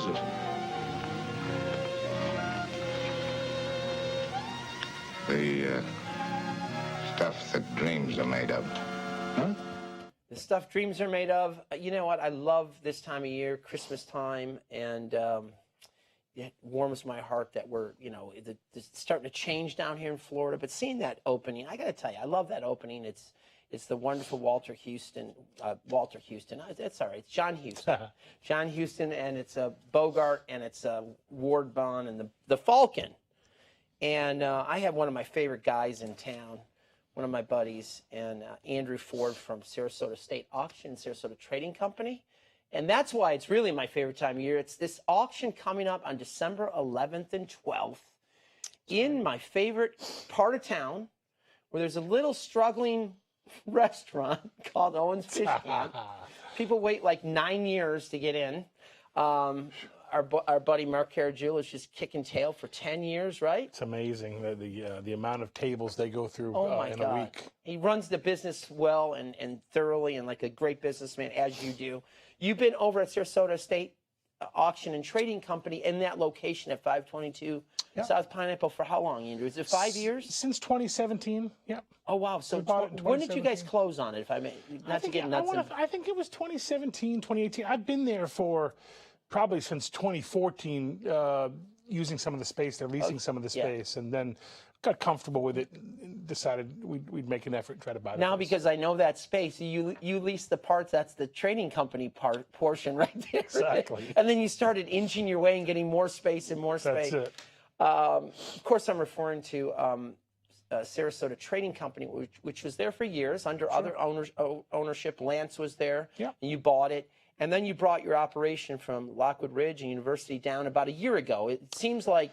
is it? The stuff that dreams are made of. Huh? The stuff dreams are made of. You know what? I love this time of year, Christmas time, and it warms my heart that we're, it's starting to change down here in Florida. But seeing that opening, I got to tell you, I love that opening. It's the wonderful Walter Houston. That's all right. It's John Huston. John Huston, and it's Bogart, and it's Ward Bond, and the Falcon. And I have one of my favorite guys in town, one of my buddies, and Andrew Ford from Sarasota State Auction, Sarasota Trading Company. And that's why it's really my favorite time of year. It's this auction coming up on December 11th and 12th in my favorite part of town, where there's a little struggling restaurant called Owen's Fish Camp. People wait like 9 years to get in. Our buddy Mark Carajul is just kicking tail for 10 years, right? It's amazing the amount of tables they go through in a week. He runs the business well and thoroughly, and like a great businessman, as you do. You've been over at Sarasota State Auction and Trading Company in that location at 522 South Pineapple for how long, Andrew? Is it 5 years? Since 2017, yeah. Oh, wow. So when did you guys close on it, if I may? Not to get nuts. I think it was 2017, 2018. I've been there for probably since 2014, using some of the space. They're leasing some of the space, and then got comfortable with it and decided we'd make an effort and try to buy it. Now, because I know that space, you lease the parts, that's the trading company portion right there. Exactly. And then you started inching your way and getting more space and more space. That's it. Of course, I'm referring to Sarasota Trading Company, which was there for years under other ownership. Lance was there, and you bought it. And then you brought your operation from Lockwood Ridge and University down about a year ago. It seems like,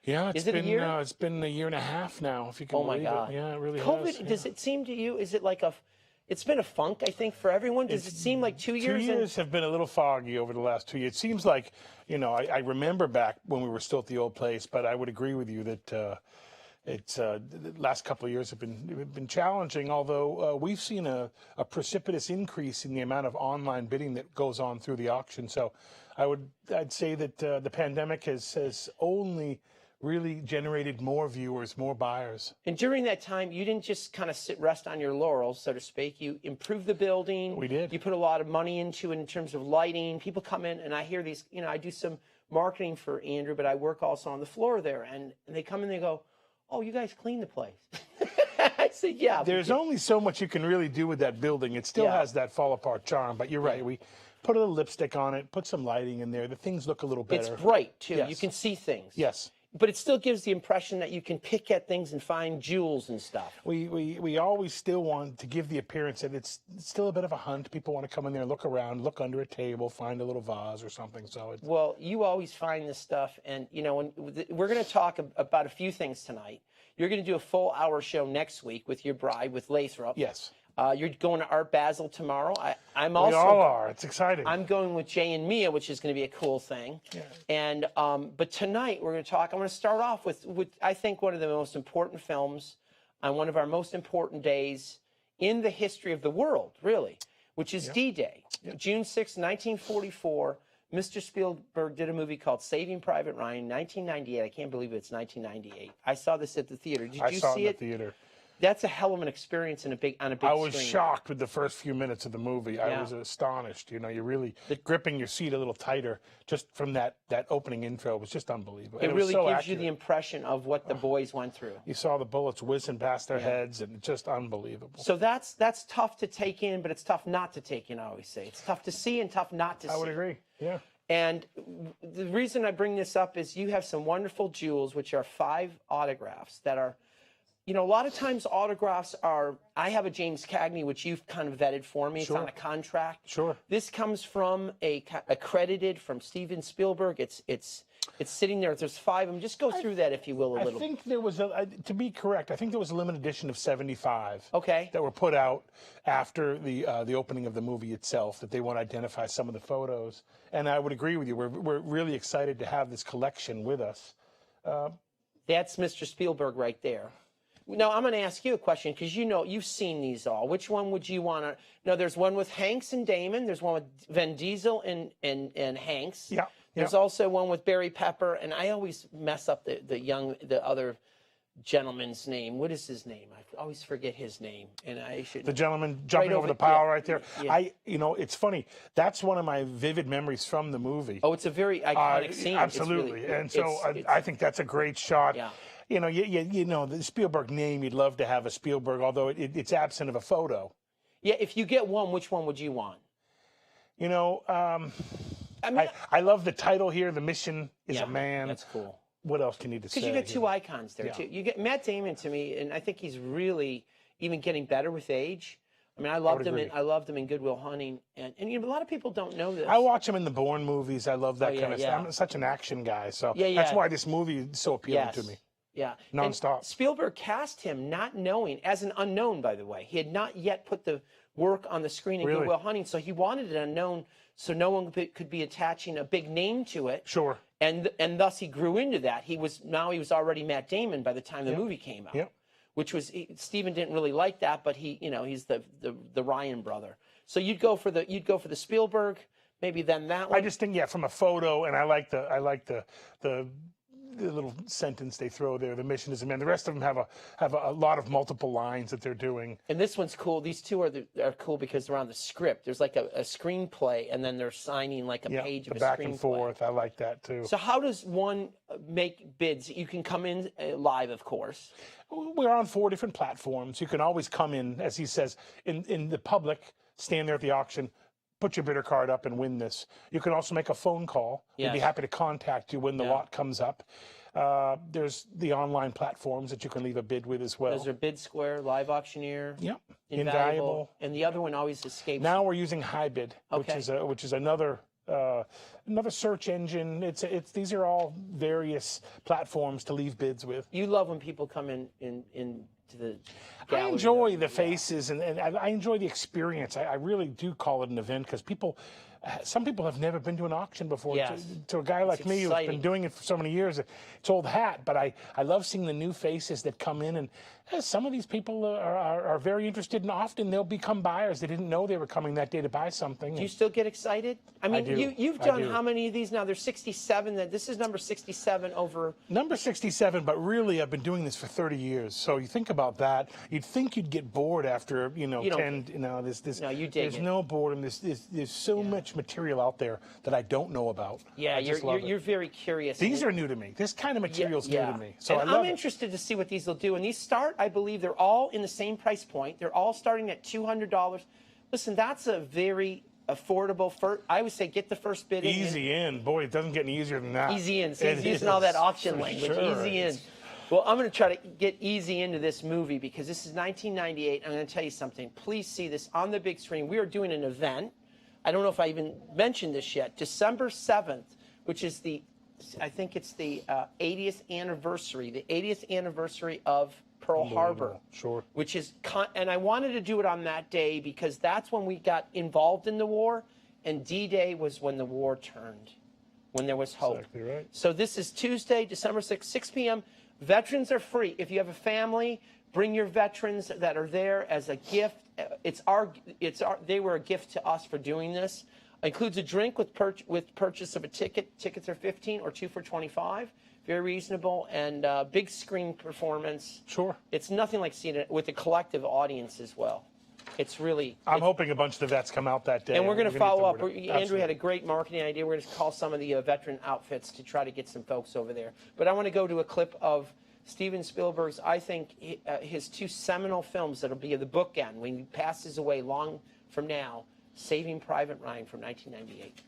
it's been a year and a half now, if you can believe it. Yeah, it really COVID, has. does it seem to you, is it like it's been a funk, I think, for everyone? Does it seem like 2 years? 2 years have been a little foggy over the last 2 years. It seems like, I remember back when we were still at the old place, but I would agree with you that the last couple of years have been challenging, although we've seen a precipitous increase in the amount of online bidding that goes on through the auction. So I'd say that the pandemic has only really generated more viewers, more buyers. And during that time, you didn't just kind of rest on your laurels, so to speak. You improved the building. We did. You put a lot of money into it in terms of lighting. People come in, and I hear these, I do some marketing for Andrew, but I work also on the floor there, and they come in and they go, "Oh, you guys clean the place." I said, "Yeah." There's only so much you can really do with that building. It still has that fall apart charm, but you're right. We put a little lipstick on it, put some lighting in there. The things look a little better. It's bright too. Yes. You can see things. Yes. But it still gives the impression that you can pick at things and find jewels and stuff. We always still want to give the appearance that it's still a bit of a hunt. People want to come in there, look around, look under a table, find a little vase or something. So well, you always find this stuff, and we're going to talk about a few things tonight. You're going to do a full hour show next week with your bride, with Lathrop. Yes. You're going to Art Basel tomorrow. I'm we also. all are. It's exciting. I'm going with Jay and Mia, which is going to be a cool thing. Yeah. And but tonight we're going to talk. I'm going to start off with I think one of the most important films on one of our most important days in the history of the world, really, which is D-Day, June 6, 1944. Mr. Spielberg did a movie called Saving Private Ryan, 1998. I can't believe it's 1998. I saw this at the theater. Did you see it? I saw it in the theater. That's a hell of an experience on a big screen. I was shocked with the first few minutes of the movie. I was astonished. You're really gripping your seat a little tighter just from that opening intro. It was just unbelievable. It really gives you the impression of what the boys went through. You saw the bullets whizzing past their heads, and just unbelievable. So that's tough to take in, but it's tough not to take in, I always say. It's tough to see and tough not to see. I would agree, yeah. And the reason I bring this up is you have some wonderful jewels, which are 5 autographs that are, a lot of times autographs are, I have a James Cagney, which you've kind of vetted for me. Sure. It's on a contract. Sure. This comes from accredited from Steven Spielberg. It's sitting there. There's 5 of them. Just go through that, if you will, a little. I think there was, to be correct, I think there was a limited edition of 75. Okay. That were put out after the opening of the movie itself, that they want to identify some of the photos. And I would agree with you. We're really excited to have this collection with us. That's Mr. Spielberg right there. Now, I'm going to ask you a question, because you've seen these all. Which one would you want to... No, there's one with Hanks and Damon. There's one with Vin Diesel and Hanks. Yeah. There's also one with Barry Pepper, and I always mess up the other gentleman's name. What is his name? I always forget his name, and I should. The gentleman jumping over the pile right there. Yeah. It's funny. That's one of my vivid memories from the movie. Oh, it's a very iconic scene. Absolutely, I think that's a great shot. Yeah. The Spielberg name, you'd love to have a Spielberg, although it's absent of a photo. Yeah, if you get one, which one would you want? I love the title here. The Mission is a Man. That's cool. What else can you say? Because you get two icons there too. You get Matt Damon to me, and I think he's really even getting better with age. I mean, I loved him in Good Will Hunting, and a lot of people don't know this. I watch him in the Bourne movies. I love that kind of stuff. I'm such an action guy, so that's why this movie is so appealing to me. Yeah, nonstop. And Spielberg cast him not knowing, as an unknown, by the way. He had not yet put the work on the screen in Good Will Hunting, so he wanted it unknown, so no one could be attaching a big name to it. Sure. And thus he grew into that. He was already Matt Damon by the time the movie came out. Yep. Which was Steven didn't really like that, but he's the Ryan brother. So you'd go for the Spielberg, maybe then that one. I just think from a photo, and I like the little sentence they throw there. The mission is a man. The rest of them have a lot of multiple lines that they're doing. And this one's cool. These two are cool because they're on the script. There's like a screenplay, and then they're signing like a page of a screenplay. Back and forth. I like that too. So how does one make bids? You can come in live, of course. We're on 4 different platforms. You can always come in, as he says, in the public, stand there at the auction, put your bidder card up and win this. You can also make a phone call. We'd be happy to contact you when the lot comes up. There's the online platforms that you can leave a bid with as well. Those are Bid Square, Live Auctioneer. Yep. Invaluable. And the other one always escapes. Now we're using HiBid, which is another search engine. These are all various platforms to leave bids with. You love when people come in to the gallery. I enjoy the faces and I enjoy the experience. I really do call it an event because some people have never been to an auction before. Yes. To a guy like me who's been doing it for so many years, it's old hat, but I love seeing the new faces that come in, and some of these people are very interested, and often they'll become buyers. They didn't know they were coming that day to buy something. Do you still get excited? I mean, you've done how many of these now? There's 67. This is number 67 over. Number 67, but really I've been doing this for 30 years. So you think about that. You'd think you'd get bored after 10. No, you dig there's it. no boredom. There's so much material out there that I don't know about. Yeah, you're very curious. These are new to me. This kind of material is new to me. So I'm interested to see what these will do. And these start, I believe, they're all in the same price point. They're all starting at $200. Listen, that's a very affordable. I would say get the first bid in. Easy in. Boy, it doesn't get any easier than that. Easy in. See, he's using all that auction language. Sure. Easy in. Well, I'm going to try to get easy into this movie because this is 1998. I'm going to tell you something. Please see this on the big screen. We are doing an event. I don't know if I even mentioned this yet. December 7th, which is I think it's the 80th anniversary. The 80th anniversary of Pearl Harbor. Sure. Which is, and I wanted to do it on that day because that's when we got involved in the war, and D-Day was when the war turned, when there was hope. Exactly right. So this is Tuesday, December 6th, 6 p.m. Veterans are free. If you have a family, bring your veterans that are there as a gift. They were a gift to us for doing this. It includes a drink with purchase of a ticket. Tickets are $15 or 2 for $25. Very reasonable, and big screen performance. Sure. It's nothing like seeing it with a collective audience as well. It's really. I'm hoping a bunch of the vets come out that day. And we're going to follow up. Andrew had a great marketing idea. We're going to call some of the veteran outfits to try to get some folks over there. But I want to go to a clip of Steven Spielberg's, I think, his 2 seminal films that'll be the bookend when he passes away long from now, Saving Private Ryan from 1998.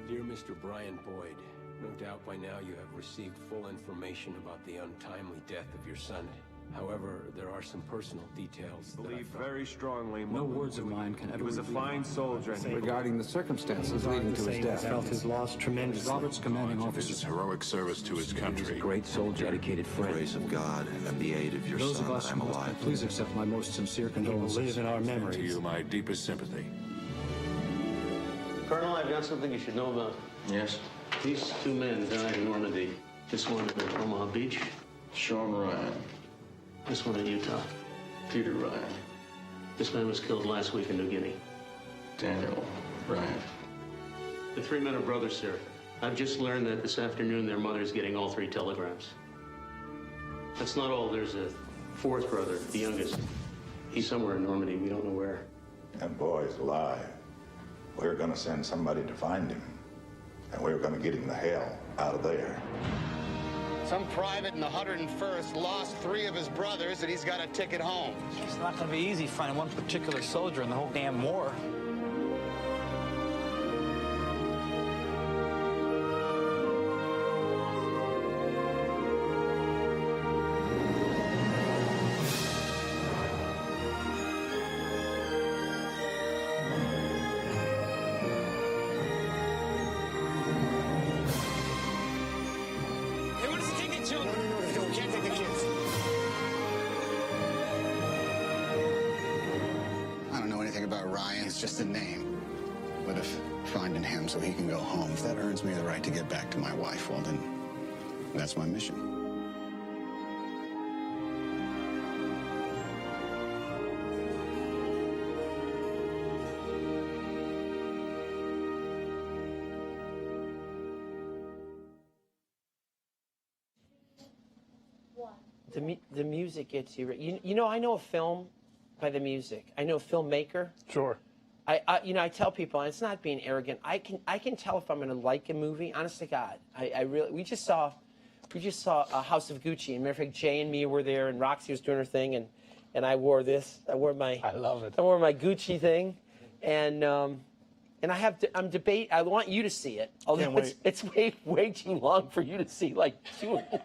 Dear Mr. Brian Boyd, no doubt by now you have received full information about the untimely death of your son. However, there are some personal details that I believe felt. very strongly. No words of mine can ever. He was a fine soldier. Regarding the circumstances leading to his death, felt his loss tremendously. Robert's commanding His officer. heroic service to his He was a country, great soldier, dedicated the friend. grace of God, and the aid of your Those son, of us I who am lost alive. him, please accept my most sincere He will condolences. live in our To memories. you, my deepest sympathy. Colonel, I've got something you should know about. Yes? These 2 men died in Normandy. This one at Omaha Beach, Sean Ryan. this one in Utah. Peter Ryan. This man was killed last week in New Guinea. Daniel Ryan. The three men are brothers, sir. I've just learned that this afternoon their mother's getting all three telegrams. That's not all. There's a fourth brother, the youngest. He's somewhere in Normandy. We don't know where. That boy's alive. We're gonna send somebody to find him. And we're gonna get him the hell out of there. Some private in the 101st lost 3 of his brothers, and he's got a ticket home. It's not going to be easy finding one particular soldier in the whole damn war. I don't know anything about Ryan. It's just a name. But if finding him so he can go home, if that earns me the right to get back to my wife, well, then that's my mission. The music gets you. You know, I know a film by the music. I know a filmmaker. Sure. I tell people, and it's not being arrogant. I can tell if I'm going to like a movie. Honest to God, I really. We just saw House of Gucci, and matter of fact, Jay and me were there, and Roxy was doing her thing, and I wore this. I love it. I wore my Gucci thing, and I'm debate. I want you to see it. Although it's way too long for you to see. Like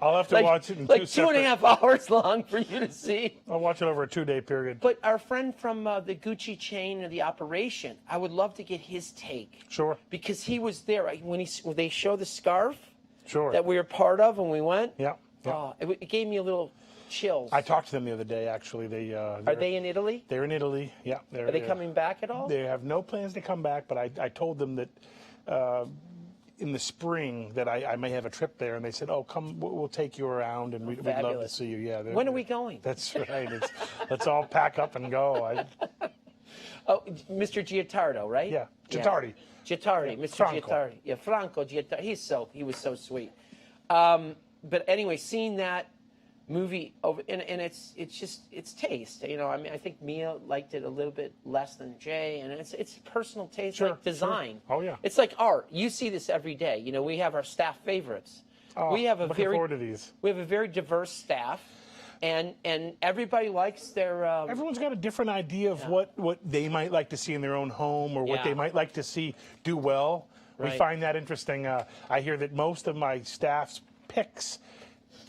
I'll have to watch it in like 2.5 hours long for you to see. I'll watch it over a 2-day period. But our friend from the Gucci chain or the operation, I would love to get his take. Sure. Because he was there when they showed the scarf. Sure. That we were part of when we went. Yeah. It gave me a little chills. I talked to them the other day. Actually, are they in Italy? They're in Italy. Yeah. Are they coming back at all? They have no plans to come back, but I told them that in the spring that I may have a trip there, and they said, "Oh, come, we'll take you around, and we'd love to see you." Yeah. When are we going? That's right. Let's all pack up and go. Oh, Mr. Giottardo, right? Yeah, Giottardi. Giottardi, Mr. Franco. Giottardi. Yeah, Franco Giottardi. He was so sweet. But anyway, seeing that movie over, and it's taste. You know, I mean, I think Mia liked it a little bit less than Jay, and it's personal taste, Sure, like design. Sure. Oh yeah. It's like art. You see this every day. You know, we have our staff favorites. We have looking forward to these. We have a very diverse staff. And everybody likes their. Everyone's got a different idea of what they might like to see in their own home, or what they might like to see do well. Right. We find that interesting. I hear that most of my staff's picks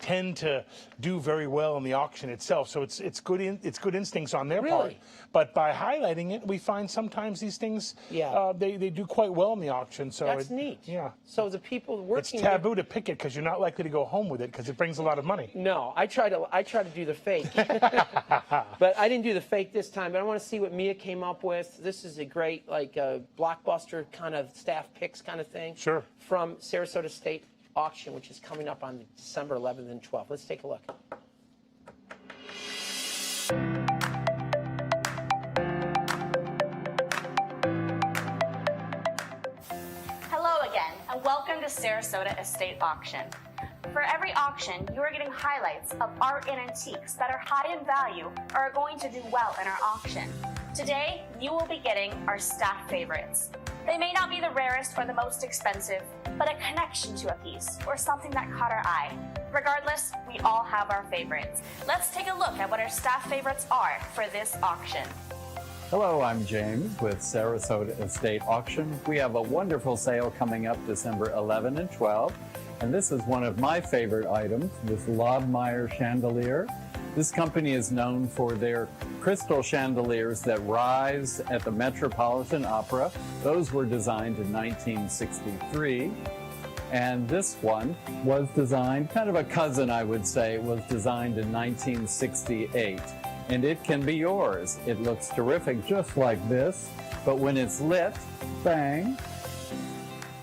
tend to do very well in the auction itself. So it's good instincts on their part. But by highlighting it, we find sometimes these things they do quite well in the auction. So that's neat. Yeah. So the people working. It's taboo to pick it because you're not likely to go home with it because it brings a lot of money. No, I try to do the fake, but I didn't do the fake this time. But I want to see what Mia came up with. This is a great blockbuster kind of staff picks kind of thing. Sure. From Sarasota State Auction, which is coming up on December 11th and 12th. Let's take a look. Hello again, and welcome to Sarasota Estate Auction. For every auction, you are getting highlights of art and antiques that are high in value or are going to do well in our auction. Today, you will be getting our staff favorites. They may not be the rarest or the most expensive, but a connection to a piece or something that caught our eye. Regardless, we all have our favorites. Let's take a look at what our staff favorites are for this auction. Hello, I'm James with Sarasota Estate Auction. We have a wonderful sale coming up December 11 and 12, and this is one of my favorite items, this Lobmeyer chandelier. This company is known for their crystal chandeliers that rise at the Metropolitan Opera. Those were designed in 1963. And this one was designed, kind of a cousin, I would say, was designed in 1968. And it can be yours. It looks terrific just like this, but when it's lit, bang,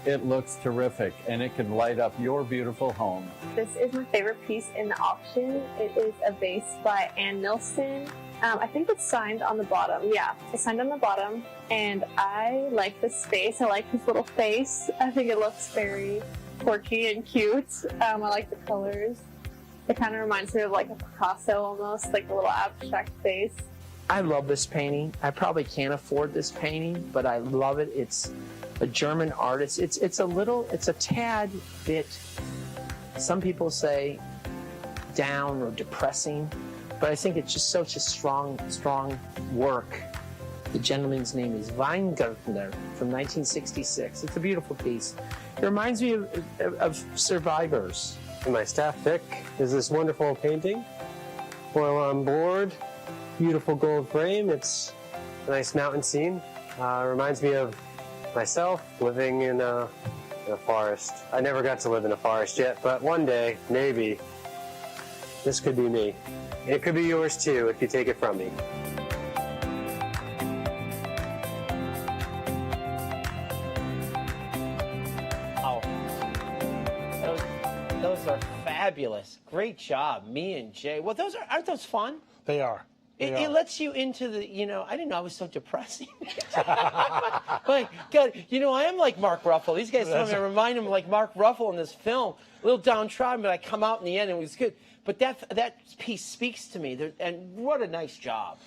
it looks terrific, and it can light up your beautiful home. This is my favorite piece in the auction. It is a vase by Ann Nilsson. I think it's signed on the bottom. Yeah, it's signed on the bottom. And I like this face. I like his little face. I think it looks very quirky and cute. I like the colors. It kind of reminds me of like a Picasso almost, like a little abstract face. I love this painting. I probably can't afford this painting, but I love it. It's a German artist. It's a tad bit, some people say, down or depressing, but I think it's just such a strong work. The gentleman's name is Weingartner from 1966. It's a beautiful piece. It reminds me of Survivors. My staff pick is this wonderful painting. Foil on board, beautiful gold frame. It's a nice mountain scene. Reminds me of myself living in a forest. I never got to live in a forest yet, but one day, maybe, this could be me. It could be yours too if you take it from me. Those are fabulous. Great job, me and Jay. Well, aren't those fun? They are. It lets you into the, I didn't know I was so depressing. My God, I am like Mark Ruffalo. These guys told me I remind him of like Mark Ruffalo in this film. A little downtrodden, but I come out in the end and it was good. But that piece speaks to me, and what a nice job.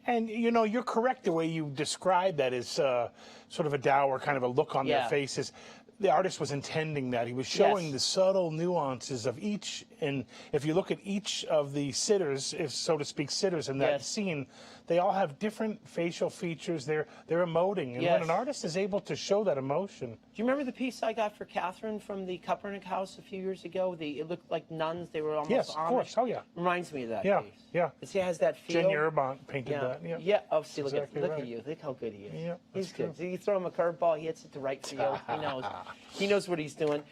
And, you're correct the way you describe that as sort of a dour kind of a look on their faces. The artist was intending that. He was showing the subtle nuances of each. And if you look at each of the sitters, if so to speak, sitters in that scene, they all have different facial features. They're emoting. And when an artist is able to show that emotion. Do you remember the piece I got for Catherine from the Kaepernick House a few years ago? It looked like nuns. They were almost Amish. Of course. Oh, yeah. Reminds me of that piece. Yeah. It has that feel. Jenny Urbant painted that. Yeah. Oh, see, look exactly at you. Look how good he is. Yeah, he's good. So you throw him a curveball, he hits it to right field. He knows. He knows what he's doing.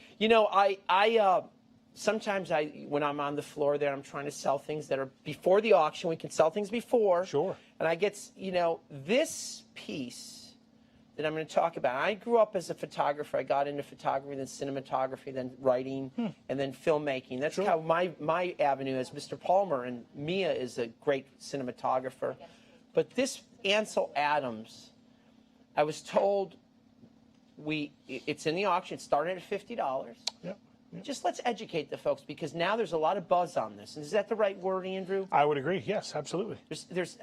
Sometimes when I'm on the floor there, I'm trying to sell things that are before the auction. We can sell things before. Sure. And I get, this piece that I'm going to talk about. I grew up as a photographer. I got into photography, then cinematography, then writing, and then filmmaking. That's how my avenue is. Mr. Palmer and Mia is a great cinematographer. But this Ansel Adams, I was told it's in the auction. It started at $50. Yep. Just let's educate the folks, because now there's a lot of buzz on this. Is that the right word, Andrew? I would agree. Yes, absolutely.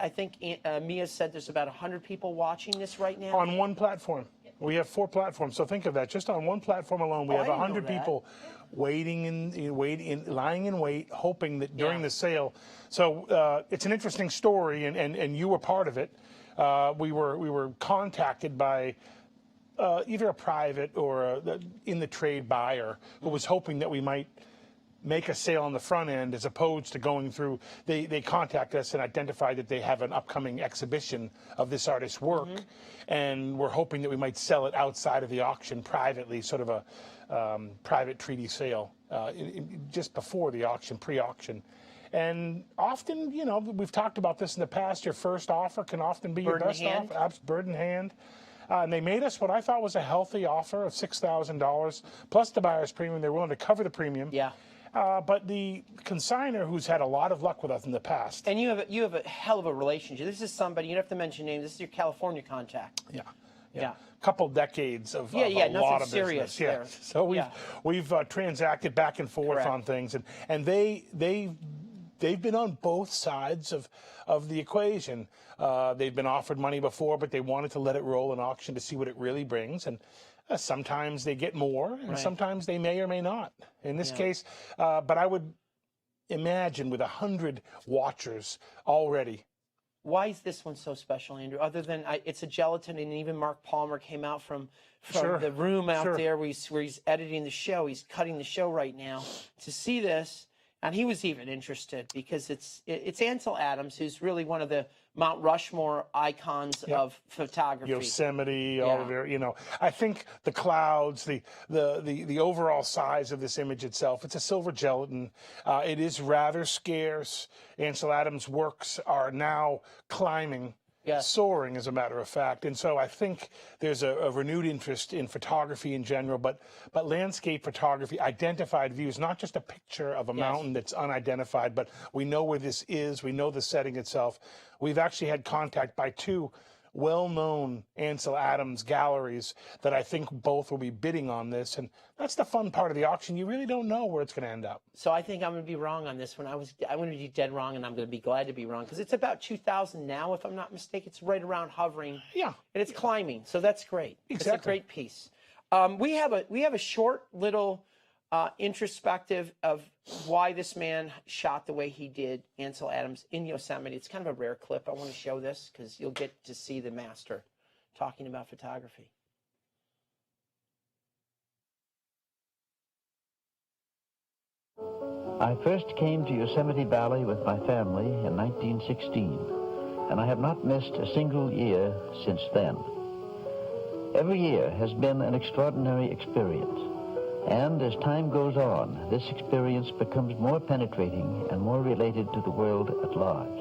I think Mia said there's about 100 people watching this right now. On one platform. We have 4 platforms. So think of that. Just on one platform alone, we have 100 people lying in wait, hoping that during the sale. So it's an interesting story, and you were part of it. We were contacted by either a private or in the trade buyer who was hoping that we might make a sale on the front end as opposed to going through. They contacted us and identified that they have an upcoming exhibition of this artist's work, and we're hoping that we might sell it outside of the auction privately, sort of a private treaty sale just before the auction, pre-auction. And often, we've talked about this in the past, your first offer can often be your best offer, bird in hand. And they made us what I thought was a healthy offer of $6,000 plus the buyer's premium. They're willing to cover the premium. Yeah. But the consignor, who's had a lot of luck with us in the past. And you have a hell of a relationship. This is somebody, you don't have to mention names. This is your California contact. Yeah. Couple decades of a lot of serious business. Yeah. So we've transacted back and forth on things, and they've been on both sides of the equation. They've been offered money before, but they wanted to let it roll in auction to see what it really brings. And sometimes they get more, and sometimes they may or may not. In this case, but I would imagine with 100 watchers already. Why is this one so special, Andrew? Other than it's a gelatin, and even Mark Palmer came out from the room out there where he's editing the show. He's cutting the show right now to see this. And he was even interested because it's Ansel Adams, who's really one of the Mount Rushmore icons of photography. Yosemite, all of it. I think the clouds, the overall size of this image itself, it's a silver gelatin. It is rather scarce. Ansel Adams' works are now climbing soaring, as a matter of fact. And so I think there's a renewed interest in photography in general, but landscape photography, identified views, not just a picture of a mountain that's unidentified, but we know where this is, we know the setting itself. We've actually had contact by 2 well-known Ansel Adams galleries that I think both will be bidding on this, and that's the fun part of the auction. You really don't know where it's going to end up. So I think I'm going to be wrong on this one. I'm going to be dead wrong, and I'm going to be glad to be wrong, because it's about 2,000 now, if I'm not mistaken. It's right around hovering. Yeah. And it's climbing, so that's great. Exactly. It's a great piece. We have a short little introspective of why this man shot the way he did, Ansel Adams, in Yosemite. It's kind of a rare clip. I want to show this because you'll get to see the master talking about photography. I first came to Yosemite Valley with my family in 1916, and I have not missed a single year since then. Every year has been an extraordinary experience. And as time goes on, this experience becomes more penetrating and more related to the world at large.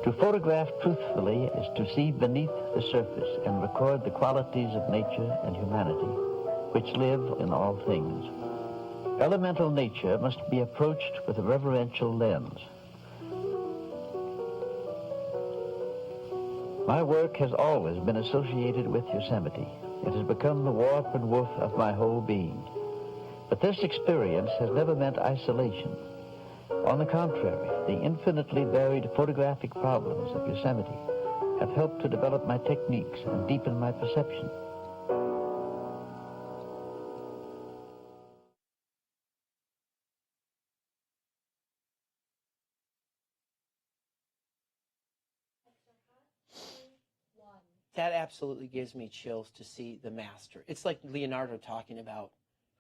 To photograph truthfully is to see beneath the surface and record the qualities of nature and humanity, which live in all things. Elemental nature must be approached with a reverential lens. My work has always been associated with Yosemite. It has become the warp and woof of my whole being. But this experience has never meant isolation. On the contrary, the infinitely varied photographic problems of Yosemite have helped to develop my techniques and deepen my perception. That absolutely gives me chills to see the master. It's like Leonardo talking about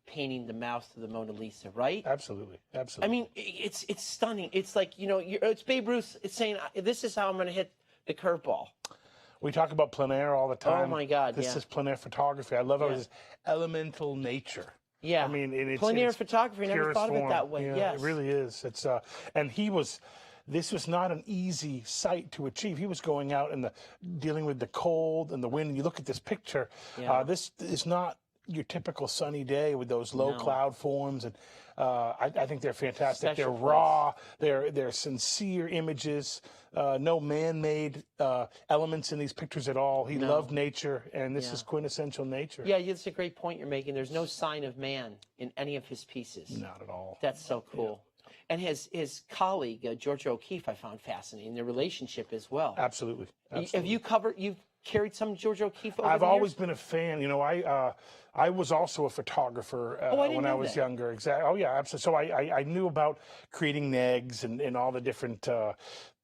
painting the mouth of the Mona Lisa, right? Absolutely, absolutely. I mean, it's stunning. It's like, it's Babe Ruth. It's saying, this is how I'm going to hit the curveball. We talk about plein air all the time. Oh my God, This is plein air photography. I love how it's elemental nature. Yeah. I mean, it's plein air photography. I never purest thought of it form. that way. Yeah, Yes. it really is. It's and this was not an easy sight to achieve. He was going out and dealing with the cold and the wind. And you look at this picture. This is not your typical sunny day with those low cloud forms, and I think they're fantastic. Special they're raw. They're sincere images. No man-made elements in these pictures at all. He loved nature, and this is quintessential nature. Yeah, it's a great point you're making. There's no sign of man in any of his pieces. Not at all. That's so cool. Yeah. And his colleague, Georgia O'Keeffe, I found fascinating, their relationship as well. Absolutely. Have you've carried some Georgia O'Keeffe over I've always been a fan. I was also a photographer when I was younger. Exactly. Oh, yeah, absolutely. So I knew about creating negs and all the different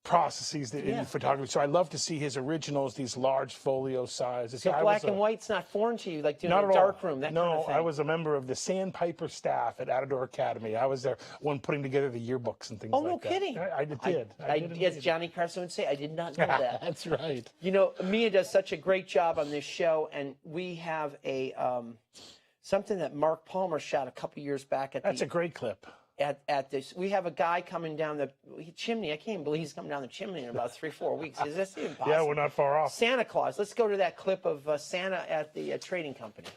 processes in photography. So I love to see his originals, these large folio sizes. So black and white's not foreign to you, like doing a dark room, that kind of thing? No, I was a member of the Sandpiper staff at Atador Academy. I was there when putting together the yearbooks and things like that. Oh, no kidding. I did. As Johnny Carson would say, I did not know that. That's right. Mia does such a great job on this show, and we have a something that Mark Palmer shot a couple years back at That's a great clip. At this, we have a guy coming down the chimney. I can't believe he's coming down the chimney in about 3-4 weeks. Is this even possible? Yeah, we're not far off. Santa Claus. Let's go to that clip of Santa at the trading company.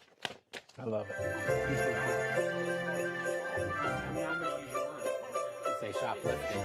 I love it. Say shoplifting.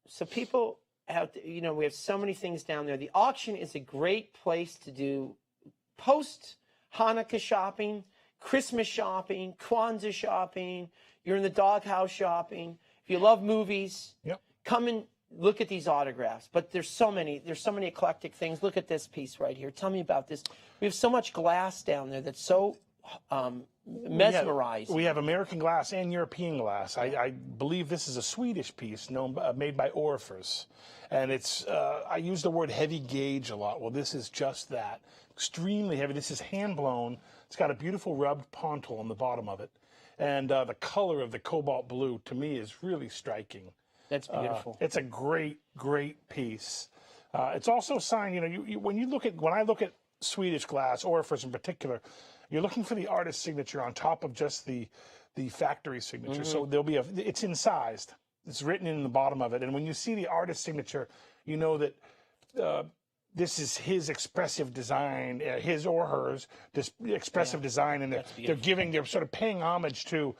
So people have, we have so many things down there. The auction is a great place to do post-Hanukkah shopping, Christmas shopping, Kwanzaa shopping, you're in the doghouse shopping. If you love movies, come and look at these autographs. But there's so many eclectic things. Look at this piece right here. Tell me about this. We have so much glass down there that's so mesmerizing. We have American glass and European glass. I believe this is a Swedish piece made by Orfors. And it's, I use the word heavy gauge a lot. Well, this is just that. Extremely heavy. This is hand blown. It's got a beautiful rubbed pontil on the bottom of it. And the color of the cobalt blue, to me, is really striking. That's beautiful. It's a great, great piece. It's also signed, when I look at Swedish glass, Orfors in particular, you're looking for the artist's signature on top of just the factory signature. So there'll be it's incised. It's written in the bottom of it. And when you see the artist's signature, you know that this is his expressive design, his or hers, this expressive design, and they're sort of paying homage to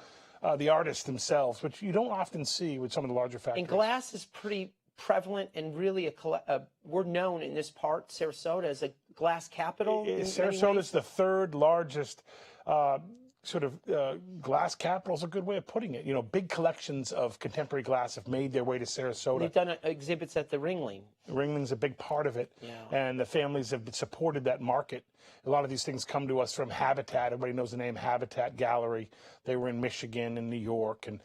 the artists themselves, which you don't often see with some of the larger factories. And glass is pretty prevalent and really we're known in this part, Sarasota, as a glass capital. Sarasota is the third largest glass capital is a good way of putting it. Big collections of contemporary glass have made their way to Sarasota. They've done exhibits at the Ringling. The Ringling's a big part of it, and the families have supported that market. A lot of these things come to us from Habitat. Everybody knows the name Habitat Gallery. They were in Michigan and New York, and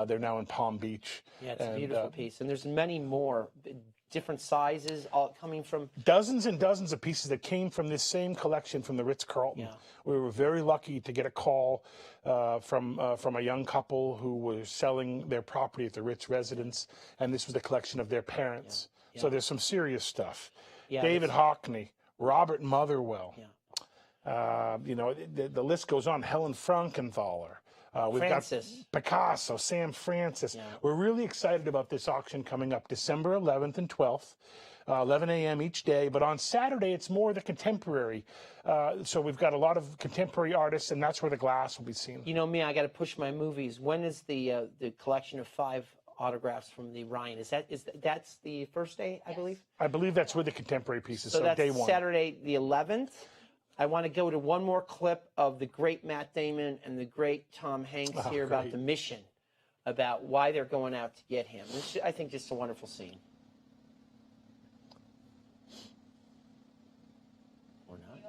they're now in Palm Beach. Yeah, it's a beautiful piece, and there's many more. Different sizes, all coming from dozens and dozens of pieces that came from this same collection from the Ritz-Carlton. We were very lucky to get a call from a young couple who were selling their property at the Ritz residence, and this was the collection of their parents. So there's some serious stuff. David Hockney, Robert Motherwell. The list goes on. Helen Frankenthaler. We've Francis. got Picasso, Sam Francis. We're really excited about this auction coming up December 11th and 12th, 11 a.m. each day. But on Saturday, it's more the contemporary. So we've got a lot of contemporary artists, and that's where the glass will be seen. You know me, I got to push my movies. When is the collection of 5 autographs from the Ryan? That's the first day, I believe? I believe that's with the contemporary pieces, so that's day 1. Saturday the 11th. I want to go to one more clip of the great Matt Damon and the great Tom Hanks here about the mission, about why they're going out to get him. This is, I think, just a wonderful scene. Or not?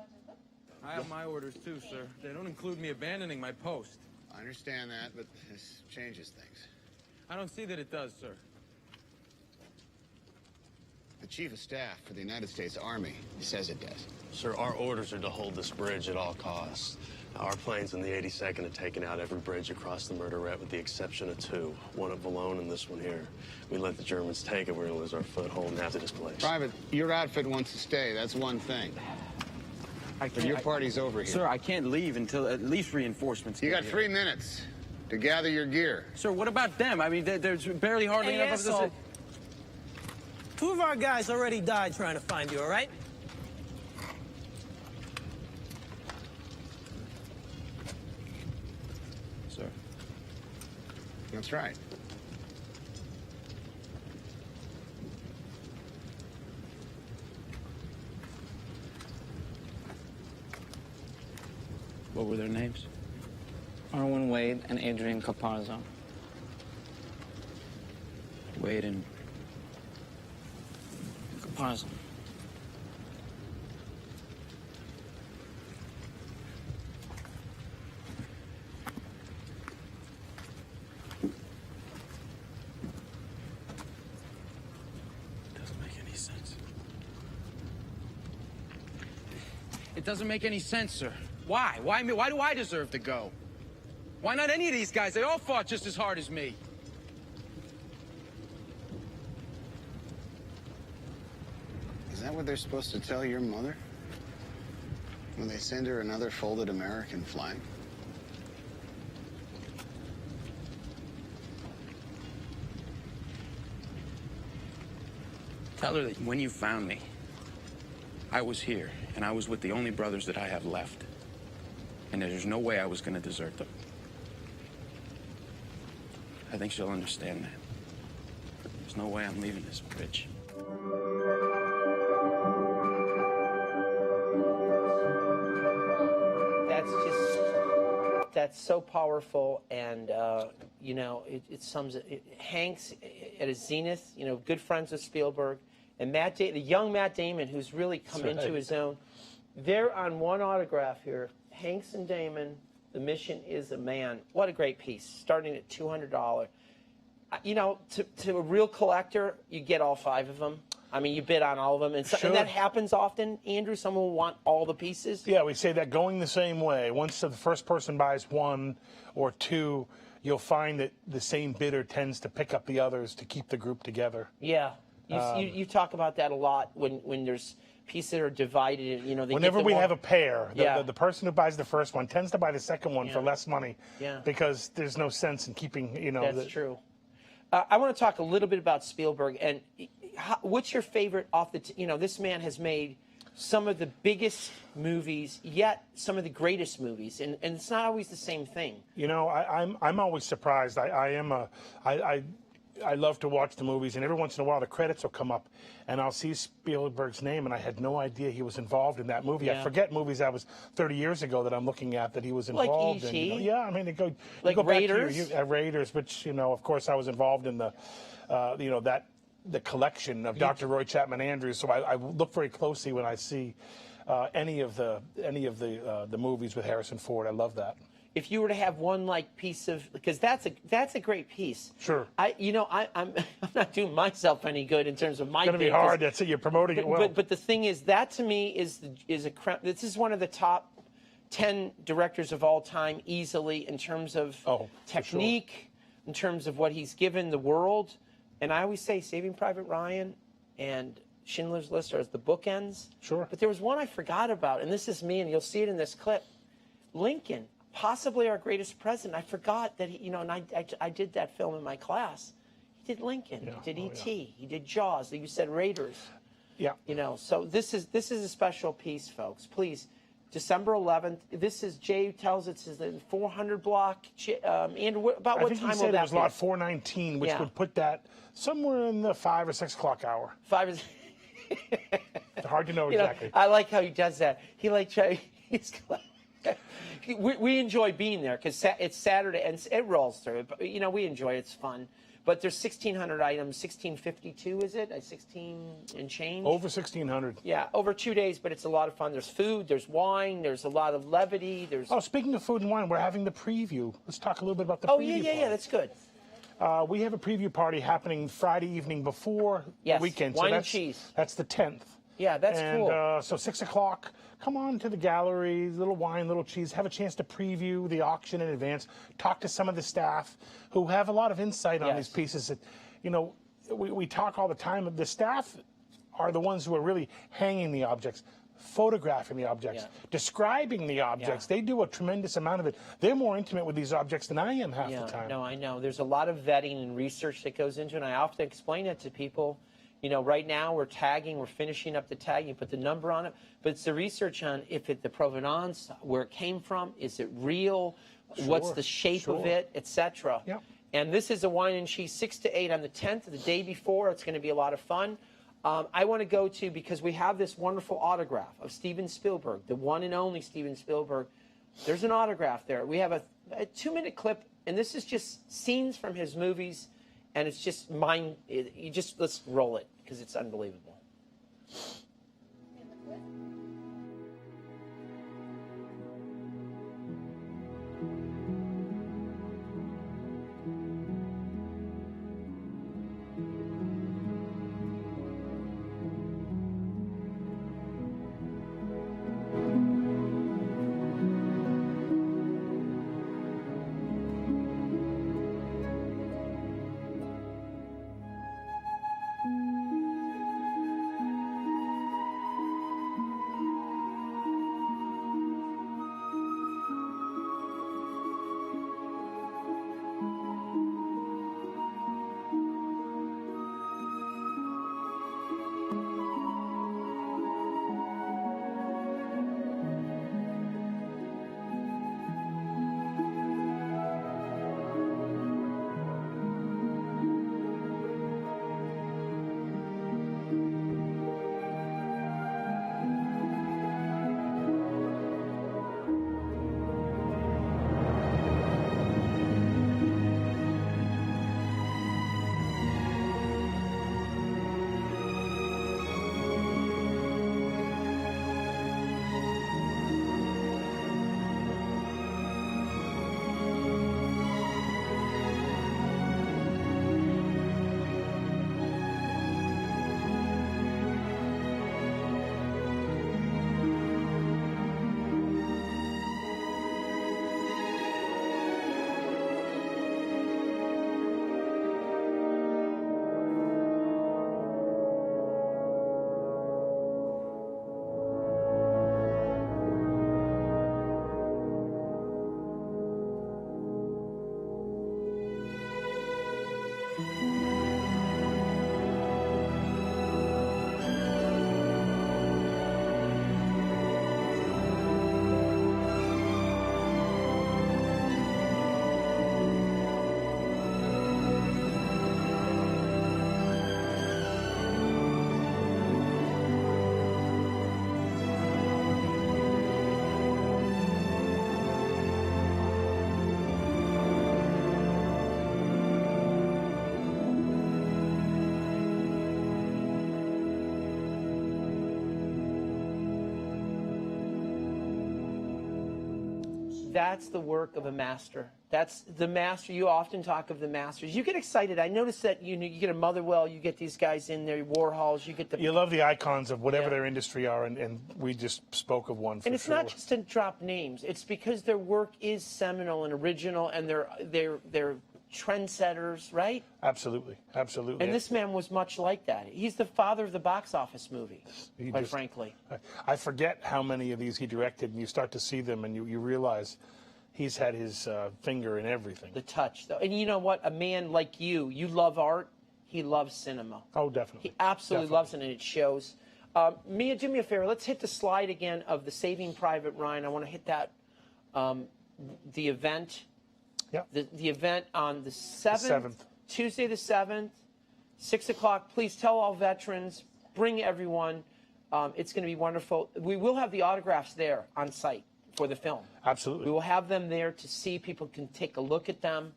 I have my orders too, sir. They don't include me abandoning my post. I understand that, but this changes things. I don't see that it does, sir. The Chief of Staff for the United States Army says it does. Sir, our orders are to hold this bridge at all costs. Our planes in the 82nd have taken out every bridge across the Murderette with the exception of 2. One at Valone and this one here. We let the Germans take it, we're going to lose our foothold and have to displace. Private, your outfit wants to stay. That's one thing. But your party's over here. Sir, I can't leave until at least reinforcements You get got 3 minutes to gather your gear. Sir, what about them? I mean, there's barely hardly enough of this. 2 of our guys already died trying to find you, all right? Sir. That's right. What were their names? Arwen Wade and Adrian Caparzo. Wade and Caparzo. Doesn't make any sense. It doesn't make any sense, sir. Why? Why me? Why do I deserve to go? Why not any of these guys? They all fought just as hard as me. Is that what they're supposed to tell your mother? When they send her another folded American flag? Tell her that when you found me, I was here, and I was with the only brothers that I have left. And there's no way I was going to desert them. I think she'll understand that. There's no way I'm leaving this bridge. that's so powerful, and you know, it sums it. Hanks at his zenith, you know, good friends with Spielberg, and the young Matt Damon, who's really come into his own. They're on one autograph here. Hanks and Damon. The mission is a man. What a great piece, starting at $200. You know, to a real collector, you get all 5 of them. I mean, you bid on all of them, and that happens often. Andrew, someone will want all the pieces. Yeah, we say that going the same way. Once the first person buys 1 or 2, you'll find that the same bidder tends to pick up the others to keep the group together. Yeah, you talk about that a lot when there's pieces that are divided. You know, whenever we have a pair, the person who buys the first one tends to buy the second one for less money. Yeah, because there's no sense in keeping. You know, that's true. I want to talk a little bit about Spielberg and what's your favorite off the. You know, this man has made some of the biggest movies, yet some of the greatest movies, and it's not always the same thing. You know, I'm always surprised. I love to watch the movies, and every once in a while the credits will come up, and I'll see Spielberg's name, and I had no idea he was involved in that movie. Yeah. I forget movies that was 30 years ago that I'm looking at that he was involved like in. E.T.? You know? Yeah, I mean, you go Raiders? back to Raiders, which, you know, of course I was involved in the, you know, the collection of Dr. Roy Chapman Andrews. So I look very closely when I see any of the movies with Harrison Ford. I love that. If you were to have one piece of, because that's a great piece. Sure. I'm not doing myself any good in terms of my. It's going to be hard. That's it. You're promoting it well. But the thing is, that to me is this is one of the top 10 directors of all time easily in terms of technique, in terms of what he's given the world. And I always say Saving Private Ryan and Schindler's List are as the bookends. Sure. But there was one I forgot about, and this is me, and you'll see it in this clip. Lincoln. Possibly our greatest president. I forgot that and I did that film in my class. He did Lincoln. Yeah. He did E.T. He did Jaws. You said Raiders. Yeah. You know, so this is a special piece, folks. Please, December 11th. This is Jay tells it's the 400 block. And about what time will that be? I think he said it was lot 419, which would put that somewhere in the 5 or 6 o'clock hour. 5 is. It's hard to know exactly. I like how he does that. He's. We enjoy being there because it's Saturday and it rolls through. You know, we enjoy it. It's fun. But there's 1,600 items. 1,652 is it? 16 and change. Over 1,600. Yeah, over 2 days. But it's a lot of fun. There's food. There's wine. There's a lot of levity. Speaking of food and wine, we're having the preview. Let's talk a little bit about the preview. Yeah. That's good. We have a preview party happening Friday evening before the weekend. Wine and cheese. That's the 10th. Yeah, that's cool. So 6 o'clock, come on to the gallery, little wine, little cheese, have a chance to preview the auction in advance, talk to some of the staff who have a lot of insight on these pieces. That, you know, we talk all the time. The staff are the ones who are really hanging the objects, photographing the objects, describing the objects. They do a tremendous amount of it. They're more intimate with these objects than I am half the time. No, I know. There's a lot of vetting and research that goes into it, and I often explain it to people. You know, right now we're finishing up the tagging, put the number on it, but it's the research on the provenance, where it came from, is it real, what's the shape of it, etc. Yeah. And this is a wine and cheese 6 to 8 on the 10th, the day before. It's going to be a lot of fun. I want to go to, because we have this wonderful autograph of Steven Spielberg, the one and only Steven Spielberg. There's an autograph there. We have a 2-minute clip, and this is just scenes from his movies. And it's just let's roll it because it's unbelievable. That's the work of a master. That's the master. You often talk of the masters. You get excited. I noticed that you get a Motherwell, you get these guys in there, Warhols, you get the... You love the icons of whatever their industry are, and we just spoke of one for And it's not just to drop names. It's because their work is seminal and original, and they're trendsetters, right? Absolutely, absolutely. And this man was much like that. He's the father of the box office movie, quite frankly. I forget how many of these he directed, and you start to see them, and you realize he's had his finger in everything. The touch, though. And you know what? A man like you love art. He loves cinema. Oh, definitely. He absolutely loves it, and it shows. Mia, do me a favor. Let's hit the slide again of the Saving Private Ryan. I want to hit that, the event. Yeah. The event on the 7th. Tuesday the 7th, 6 o'clock. Please tell all veterans, bring everyone. It's going to be wonderful. We will have the autographs there on site for the film. Absolutely. We will have them there to see. People can take a look at them.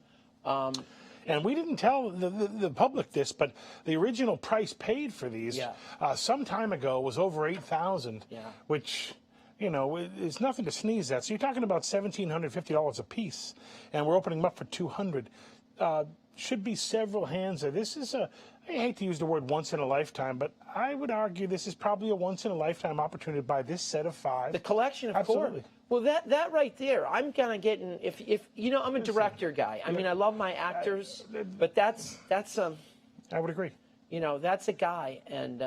And we didn't tell the public this, but the original price paid for these some time ago was over $8,000, which, you know, is nothing to sneeze at. So you're talking about $1,750 a piece, and we're opening them up for $200. Should be several hands there. This is I hate to use the word once in a lifetime, but I would argue this is probably a once in a lifetime opportunity to buy this set of 5. The collection, of Absolutely. course. Well, that right there, I'm kind of getting, if you know, I'm a director guy. I mean, I love my actors, but that's I would agree. You know, that's a guy, and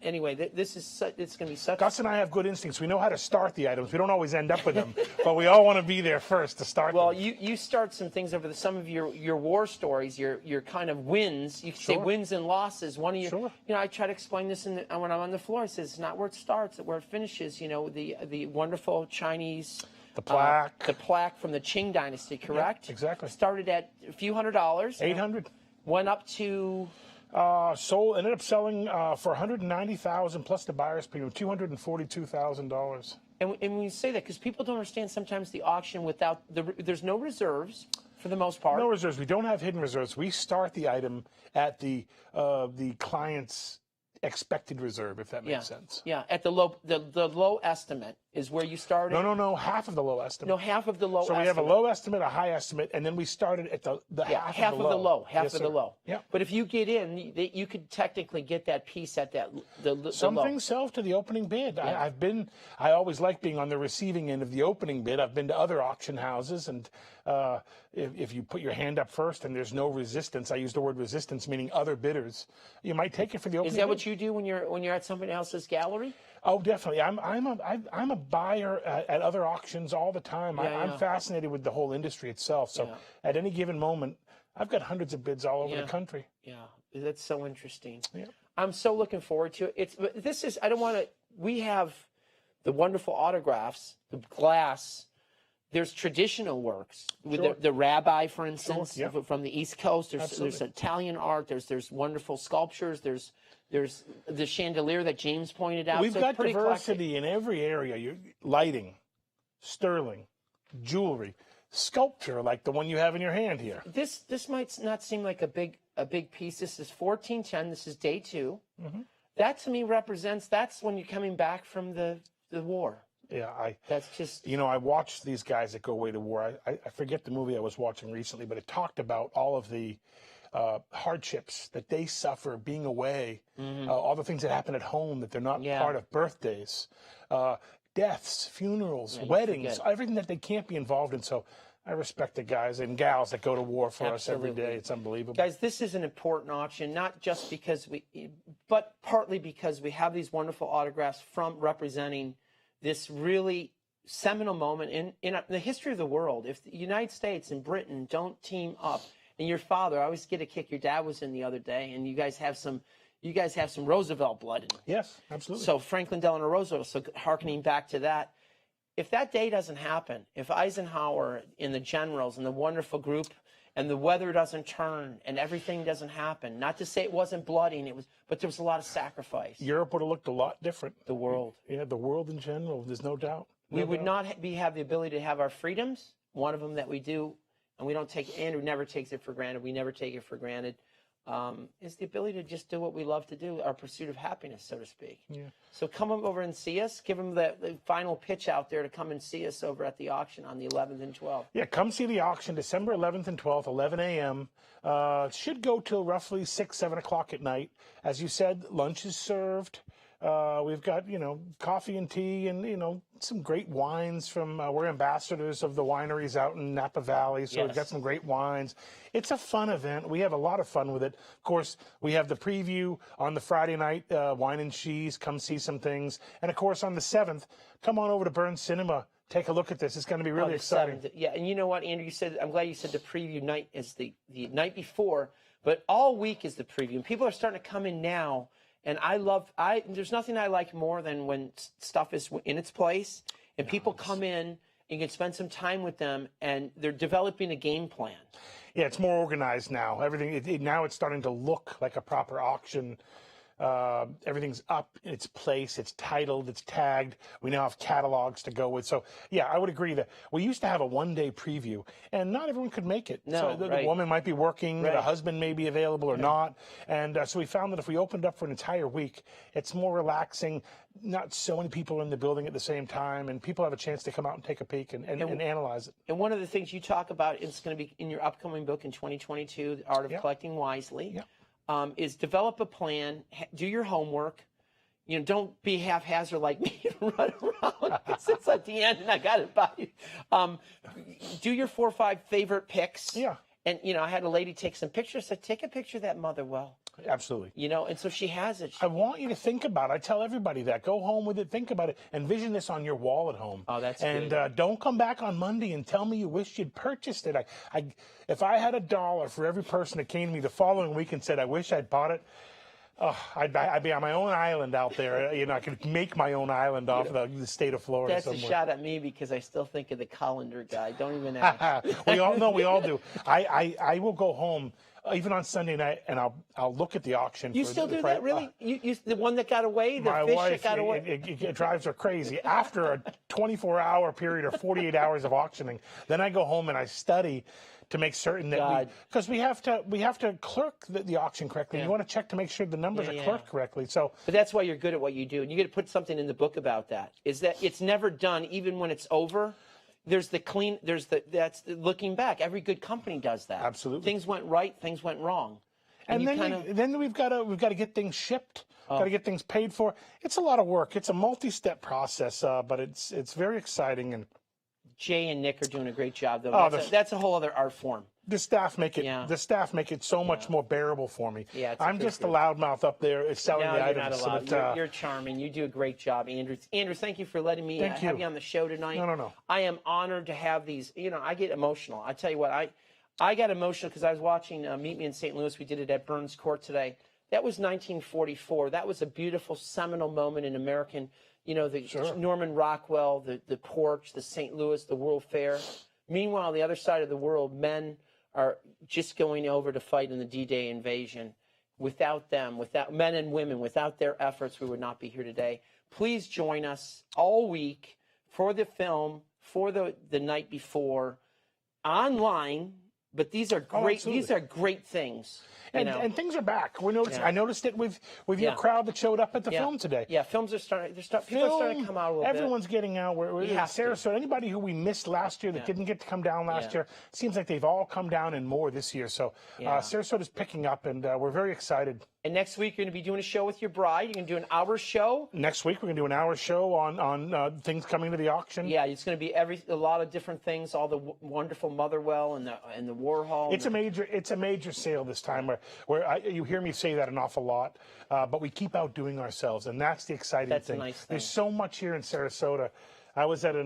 anyway, this is it's going to be such. Gus and I have good instincts. We know how to start the items. We don't always end up with them, but we all want to be there first to start. Well, them. you start some things over some of your war stories, your kind of wins. You can say wins and losses. One of your, you know, I try to explain this when I'm on the floor. I says it's not where it starts, it's where it finishes. You know, the wonderful Chinese. The plaque. The plaque from the Qing Dynasty, correct? Yeah, exactly. Started at a few $100s. $800. Went up to. Ended up selling for $190,000 plus the buyer's premium, $242,000. And when you say that, because people don't understand sometimes the auction without there's no reserves for the most part. No reserves. We don't have hidden reserves. We start the item at the client's expected reserve, if that makes sense. Yeah, at the low estimate is where you started. No, half of the low estimate. No, half of the low estimate. So we have a low estimate, a high estimate, and then we started at the half of the low. Half of the low. Yeah. But if you get in, you could technically get that piece at the Some low. things sell to the opening bid. Yeah. I always like being on the receiving end of the opening bid. I've been to other auction houses, and if you put your hand up first and there's no resistance, I use the word resistance, meaning other bidders, you might take it for the opening bid. Is that what you do when you're at somebody else's gallery? Oh, definitely. I'm a buyer at other auctions all the time. I'm fascinated with the whole industry itself. So at any given moment, I've got hundreds of bids all over the country. Yeah, that's so interesting. Yeah. I'm so looking forward to it. We have the wonderful autographs, the glass. There's traditional works with the rabbi, for instance, from the East Coast. There's Italian art. There's wonderful sculptures. There's the chandelier that James pointed out. We've got diversity in every area. Lighting, sterling, jewelry, sculpture like the one you have in your hand here. This might not seem like a big piece. This is 1410. This is day 2. Mm-hmm. That to me represents that's when you're coming back from the war. Yeah, that's just. You know, I watched these guys that go away to war. I forget the movie I was watching recently, but it talked about all of the hardships that they suffer being away, all the things that happen at home that they're not part of, birthdays, deaths, funerals, weddings, everything that they can't be involved in. So I respect the guys and gals that go to war for us every day. It's unbelievable. Guys, this is an important auction, not just because but partly because we have these wonderful autographs from representing this really seminal moment in the history of the world. If the United States and Britain don't team up, and your father, I always get a kick. Your dad was in the other day, and you guys have some Roosevelt blood in you. Yes, absolutely. So Franklin Delano Roosevelt. So hearkening back to that, if that day doesn't happen, if Eisenhower and the generals and the wonderful group and the weather doesn't turn and everything doesn't happen, not to say it wasn't bloody, and but there was a lot of sacrifice. Europe would have looked a lot different. The world. Yeah, the world in general. There's no doubt. We would not have the ability to have our freedoms. One of them that we do, and we don't take. Andrew never takes it for granted. We never take it for granted. is the ability to just do what we love to do, our pursuit of happiness, so to speak. Yeah. So come over and see us. Give them the final pitch out there to come and see us over at the auction on the 11th and 12th. Yeah, come see the auction December 11th and 12th, 11 a.m. Should go till roughly 6, 7 o'clock at night. As you said, lunch is served. We've got, coffee and tea and, some great wines from, we're ambassadors of the wineries out in Napa Valley, so we've got some great wines. It's a fun event. We have a lot of fun with it. Of course, we have the preview on the Friday night, Wine and Cheese, come see some things. And of course, on the 7th, come on over to Burns Cinema. Take a look at this. It's going to be really exciting. 7th. Yeah, and you know what, Andrew, I'm glad you said the preview night is the night before, but all week is the preview. And people are starting to come in now. And there's nothing I like more than when stuff is in its place and people come in and you can spend some time with them and they're developing a game plan. Yeah, it's more organized now. Everything, now it's starting to look like a proper auction. Everything's up in its place. It's titled, it's tagged. We now have catalogs to go with. So, yeah, I would agree that we used to have a one-day preview, and not everyone could make it. No, so the woman might be working, Right. the husband may be available or not. And so we found that if we opened up for an entire week, it's more relaxing. Not so many people are in the building at the same time, and people have a chance to come out and take a peek and analyze it. And one of the things you talk about, it's going to be in your upcoming book in 2022, The Art of Collecting Wisely. Yeah. Is develop a plan, do your homework. Don't be haphazard like me and run around because it's at the end and I got it by you. Do your 4 or 5 favorite picks. Yeah. And, I had a lady take some pictures. Said, take a picture of that mother well. Absolutely. And so she has it. I want you to think about it. I tell everybody that. Go home with it. Think about it. Envision this on your wall at home. Oh, that's good. And don't come back on Monday and tell me you wish you'd purchased it. If I had $1 for every person that came to me the following week and said, I wish I'd bought it, I'd be on my own island out there. I could make my own island off of the state of Florida. That's somewhere. a shot at me because I still think of the colander guy. Don't even ask. We all do. I will go home even on Sunday night and I'll look at the auction. You still do that, really? You the one that got away, the my fish wife, that got away. It drives her crazy. After a 24-hour period or 48 hours of auctioning, then I go home and I study to make certain that because we have to clerk the auction correctly. Yeah. You want to check to make sure the numbers are clerked correctly. So, but that's why you're good at what you do, and you got to put something in the book about that. Is that it's never done, even when it's over. There's that's the looking back. Every good company does that. Absolutely. Things went right, things went wrong, and then we've got to get things shipped. Got to get things paid for. It's a lot of work. It's a multi-step process, but it's very exciting. And Jay and Nick are doing a great job, though. That's a whole other art form. The staff make it so much more bearable for me. Yeah, I'm just a loudmouth up there selling the items. Not allowed. You're charming. You do a great job, Andrew. Andrew, thank you for letting me have you on the show tonight. No. I am honored to have these. I get emotional. I tell you what, I got emotional because I was watching Meet Me in St. Louis. We did it at Burns Court today. That was 1944. That was a beautiful, seminal moment in American. Norman Rockwell, the Porch, the St. Louis, the World Fair. Meanwhile, on the other side of the world, men are just going over to fight in the D-Day invasion. Without them, without men and women, without their efforts, we would not be here today. Please join us all week for the film, for the night before, online. But these are great. These are great things. And things are back. I noticed it with your crowd that showed up at the film today. Yeah, films are starting. People are starting to come out a little bit. Everyone's getting out. We're Sarasota. Anybody who we missed last year that didn't get to come down last year, seems like they've all come down and more this year. So Sarasota's picking up, and we're very excited. And next week you're going to be doing a show with your bride. You're going to do an hour show. Next week we're going to do an hour show on things coming to the auction. Yeah, it's going to be a lot of different things. All the wonderful Motherwell and the Warhol. It's a major sale this time where you hear me say that an awful lot, but we keep outdoing ourselves, and that's the exciting thing. That's a nice thing. There's so much here in Sarasota. I was at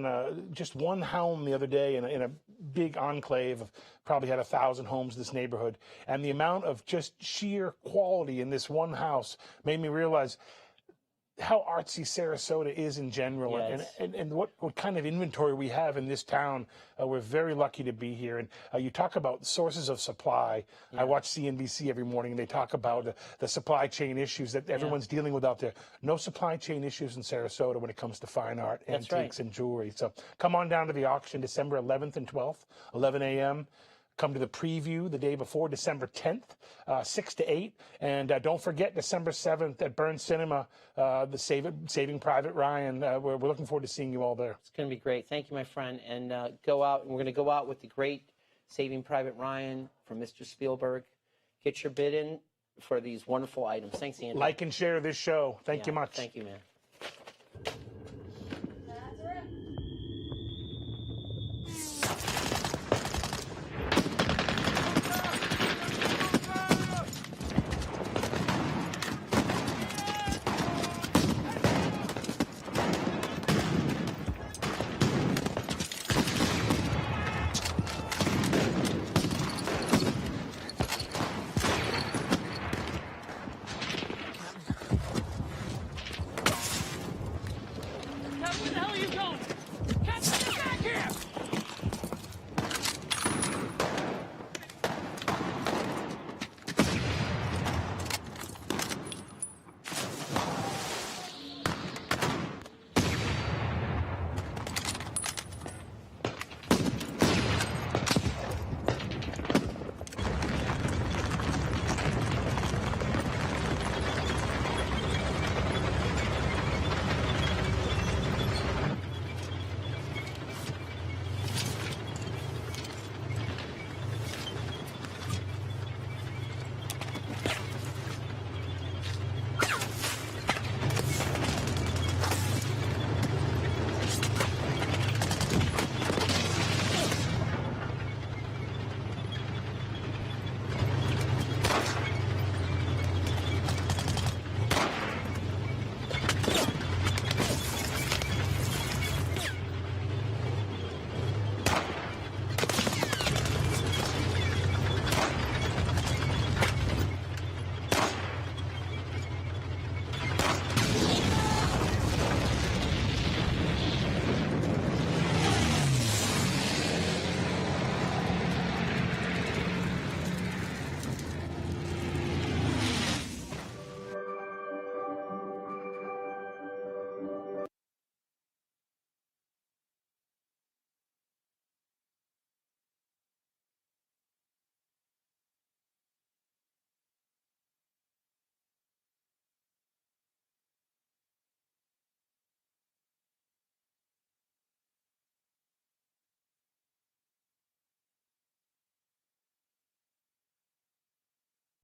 just one home the other day in a big enclave of probably had 1,000 homes in this neighborhood, and the amount of just sheer quality in this one house made me realize how artsy Sarasota is in general, and what kind of inventory we have in this town. We're very lucky to be here. And you talk about sources of supply. I watch CNBC every morning, and they talk about the supply chain issues that everyone's dealing with out there. No supply chain issues in Sarasota when it comes to fine art, antiques, and jewelry. So come on down to the auction December 11th and 12th, 11 a.m. come to the preview the day before, December 10th, 6 to 8. And don't forget, December 7th at Burn Cinema, the Saving Private Ryan. We're looking forward to seeing you all there. It's going to be great. Thank you, my friend. And go out, and we're going to go out with the great Saving Private Ryan from Mr. Spielberg. Get your bid in for these wonderful items. Thanks, Andy. Like and share this show. Thank you much. Thank you, man.